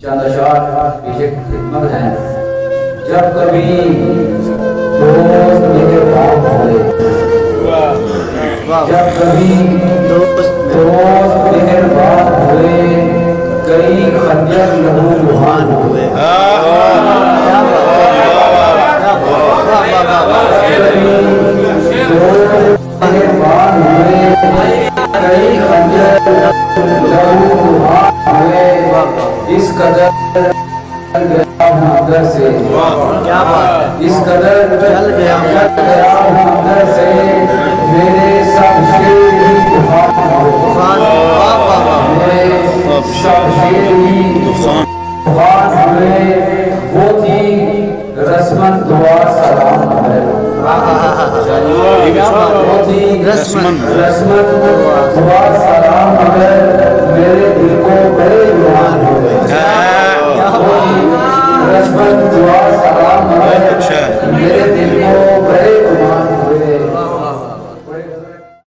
چند اشعار پیچھے خدمت ہیں۔ جب کبھی دوست مہربان ہوئے، جب کبھی دوست مہربان ہوئے، کئی خنجر لہو لہان ہوئے، مہربان ہوئے، کئی خنجر لہو لہان ہوئے، اس قدر گیا ہوں اندر سے، اس قدر گیا ہوں اندر سے، میرے سب شیر ہی طوفان ہوئے، میرے سب شیر ہی طوفان ہوئے، وہ تھی رسمن دعا سلام ہے، وہ تھی رسمن دعا سلام ہے، میرے دل کو